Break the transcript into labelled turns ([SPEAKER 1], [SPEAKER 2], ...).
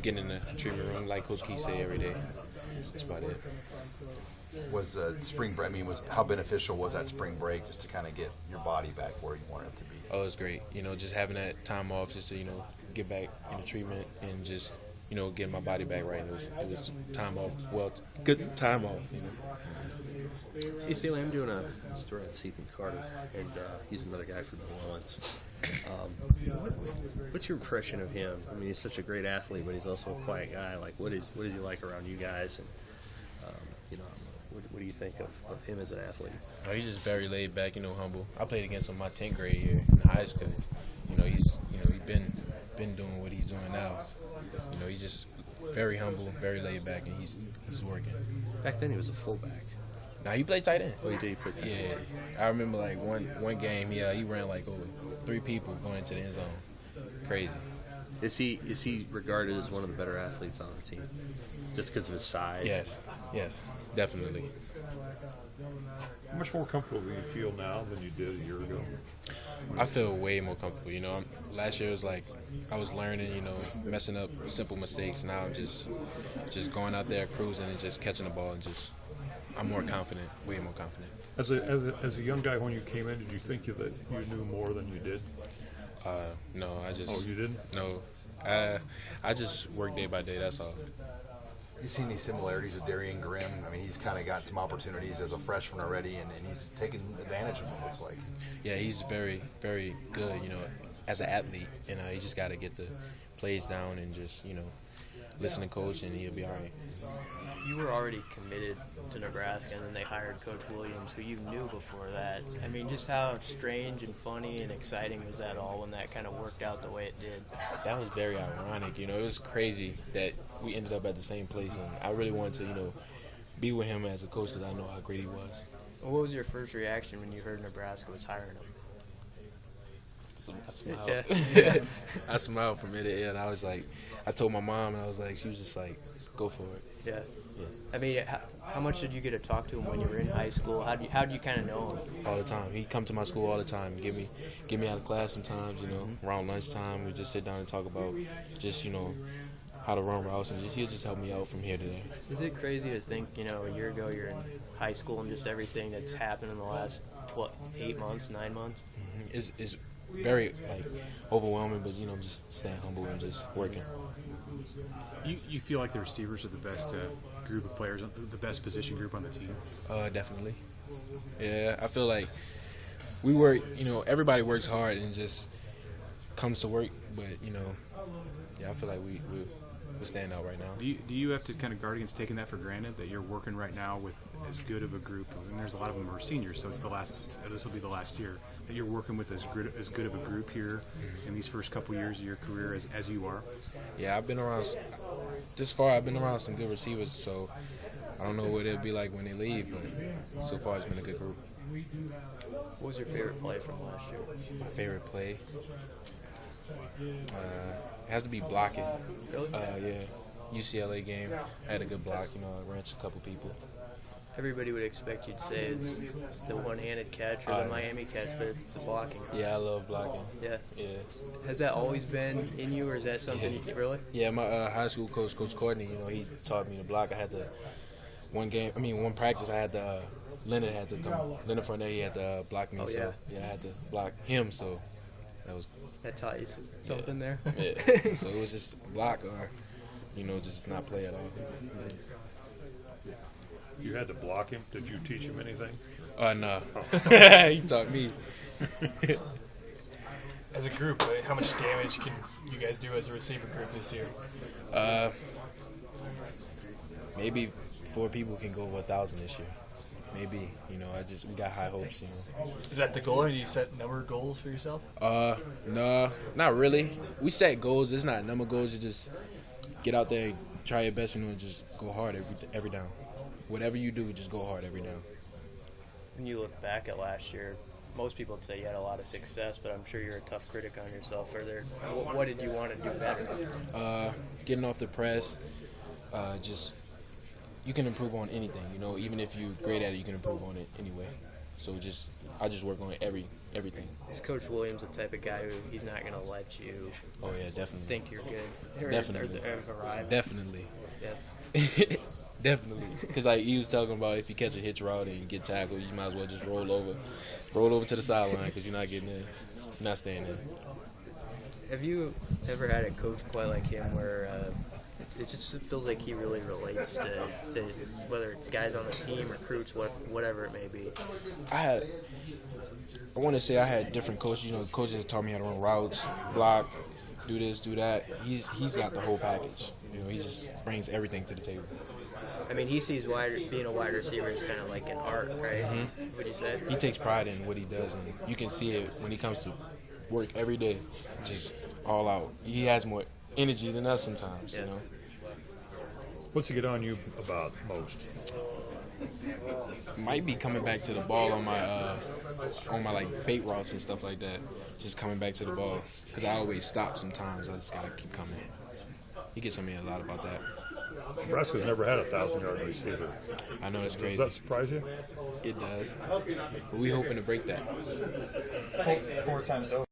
[SPEAKER 1] getting in the treatment room, like Coach Key say, every day. That's about it.
[SPEAKER 2] Was spring break? I mean, how beneficial was that spring break just to kind of get your body back where you wanted it to be?
[SPEAKER 1] Oh, it was great. Just having that time off, just to get back into treatment and just getting my body back right. It was time off. Well, good time off.
[SPEAKER 3] Hey, Stanley, I'm doing a story on Ethan Carter, and he's another guy from New Orleans. What's your impression of him? I mean, he's such a great athlete, but he's also a quiet guy. Like, what is he like around you guys? And what do you think of him as an athlete?
[SPEAKER 1] Oh, he's just very laid back, humble. I played against him my 10th grade year in high school. He's been doing what he's doing now. He's just very humble, very laid back, and he's working.
[SPEAKER 3] Back then, he was a fullback.
[SPEAKER 1] Now he played tight end.
[SPEAKER 3] Oh, he did play tight end.
[SPEAKER 1] Yeah, I remember like one game. Yeah, he ran like over 3 people going into the end zone. Crazy.
[SPEAKER 3] Is he regarded as one of the better athletes on the team, just because of his size?
[SPEAKER 1] Yes, definitely.
[SPEAKER 4] How much more comfortable do you feel now than you did a year ago?
[SPEAKER 1] I feel way more comfortable. Last year was like I was learning, messing up simple mistakes. Now I'm just going out there cruising and just catching the ball and I'm more confident, way more confident.
[SPEAKER 4] As a young guy, when you came in, did you think that you knew more than you did?
[SPEAKER 1] No, I just.
[SPEAKER 4] Oh, you didn't?
[SPEAKER 1] No, I just work day by day. That's all.
[SPEAKER 2] You see any similarities with Darian Grimm? I mean, he's kind of got some opportunities as a freshman already, and he's taking advantage of them, it looks like.
[SPEAKER 1] Yeah, he's very, very good, as an athlete. He just got to get the plays down and just, listen to coach, and he'll be all right.
[SPEAKER 5] You were already committed to Nebraska, and then they hired Coach Williams, who you knew before that. I mean, just how strange and funny and exciting was that all when that kind of worked out the way it did?
[SPEAKER 1] That was very ironic. It was crazy that we ended up at the same place, and I really wanted to, be with him as a coach because I know how great he was.
[SPEAKER 5] What was your first reaction when you heard Nebraska was hiring him?
[SPEAKER 1] I smiled.
[SPEAKER 5] Yeah.
[SPEAKER 1] I smiled from ear to ear, and I was like, I told my mom, and I was like, she was just like, go for it.
[SPEAKER 5] Yeah. I mean, how much did you get to talk to him when you were in high school? How do you kind of know him?
[SPEAKER 1] All the time. He'd come to my school all the time. Get me out of class sometimes. Around lunchtime, we just sit down and talk about just how to run routes, and he'll just help me out from here to there.
[SPEAKER 5] Is it crazy to think a year ago you're in high school and just everything that's happened in the last 8 months, 9 months?
[SPEAKER 1] Mm-hmm. It's very overwhelming, but just staying humble and just working.
[SPEAKER 6] You feel like the receivers are the best group of players, the best position group on the team?
[SPEAKER 1] Definitely. Yeah, I feel like we work. Everybody works hard and just comes to work, but I feel like we stand out right now.
[SPEAKER 6] Do you have to kind of guard against taking that for granted, that you're working right now with as good of a group? And there's a lot of them who are seniors, so this will be the last year that you're working with as good of a group here in these first couple years of your career as you are.
[SPEAKER 1] Yeah, I've been around this far. I've been around some good receivers, so I don't know what it'll be like when they leave, but so far it's been a good group.
[SPEAKER 5] What was your favorite play from last year?
[SPEAKER 1] My favorite play? It has to be blocking.
[SPEAKER 5] Really?
[SPEAKER 1] Yeah. UCLA game. I had a good block. I ran to a couple people.
[SPEAKER 5] Everybody would expect you to say it's the one-handed catch or the Miami catch, but it's the blocking.
[SPEAKER 1] Yeah, I love blocking.
[SPEAKER 5] Yeah.
[SPEAKER 1] Yeah.
[SPEAKER 5] Has that always been in you, or is that something you really?
[SPEAKER 1] Yeah, my high school coach, Coach Courtney, he taught me to block. I had to one practice, I had to Leonard Fournette, he had to block me.
[SPEAKER 5] Oh,
[SPEAKER 1] so
[SPEAKER 5] yeah.
[SPEAKER 1] I had to block him. So
[SPEAKER 5] That taught you something there.
[SPEAKER 1] Yeah. So it was just block or just not play at all.
[SPEAKER 4] You had to block him. Did you teach him anything?
[SPEAKER 1] No. He taught me.
[SPEAKER 7] As a group, how much damage can you guys do as a receiver group this year?
[SPEAKER 1] Maybe 4 people can go over 1,000 this year. Maybe, we got high hopes,
[SPEAKER 7] Is that the goal, or do you set number goals for yourself?
[SPEAKER 1] No, not really. We set goals. It's not number goals. You just get out there, try your best, and just go hard every down. Whatever you do, just go hard every down.
[SPEAKER 5] When you look back at last year, most people would say you had a lot of success, but I'm sure you're a tough critic on yourself. What did you want to do better?
[SPEAKER 1] Getting off the press, you can improve on anything. Even if you're great at it, you can improve on it anyway. So I just work on it everything.
[SPEAKER 5] Is Coach Williams the type of guy who he's not going to let you
[SPEAKER 1] Oh yeah, definitely.
[SPEAKER 5] think you're good?
[SPEAKER 1] Definitely.
[SPEAKER 5] Or have arrived?
[SPEAKER 1] Definitely.
[SPEAKER 5] Yeah.
[SPEAKER 1] Definitely. Because like he was talking about, if you catch a hitch route and you get tackled, you might as well just roll over to the sideline because you're not getting in, you're not staying in.
[SPEAKER 5] Have you ever had a coach quite like him where it just feels like he really relates to whether it's guys on the team, recruits, whatever it may be?
[SPEAKER 1] I want to say I had different coaches. You know, coaches that taught me how to run routes, block, do this, do that. He's got the whole package. You know, he just brings everything to the table.
[SPEAKER 5] I mean, he sees being a wide receiver is kind of like an art, right?
[SPEAKER 1] Mm-hmm.
[SPEAKER 5] Would you say?
[SPEAKER 1] He takes pride in what he does, and you can see it when he comes to work every day, just all out. He has more energy than us sometimes, you know.
[SPEAKER 4] What's he get on you about most?
[SPEAKER 1] Might be coming back to the ball on my like bait routes and stuff like that. Just coming back to the ball because I always stop sometimes. I just gotta keep coming. He gets on me a lot about that.
[SPEAKER 4] Nebraska's never had a 1,000-yard receiver.
[SPEAKER 1] I know it's
[SPEAKER 4] Does
[SPEAKER 1] crazy.
[SPEAKER 4] that surprise you?
[SPEAKER 1] It does. But we hoping to break that.
[SPEAKER 8] Four times over.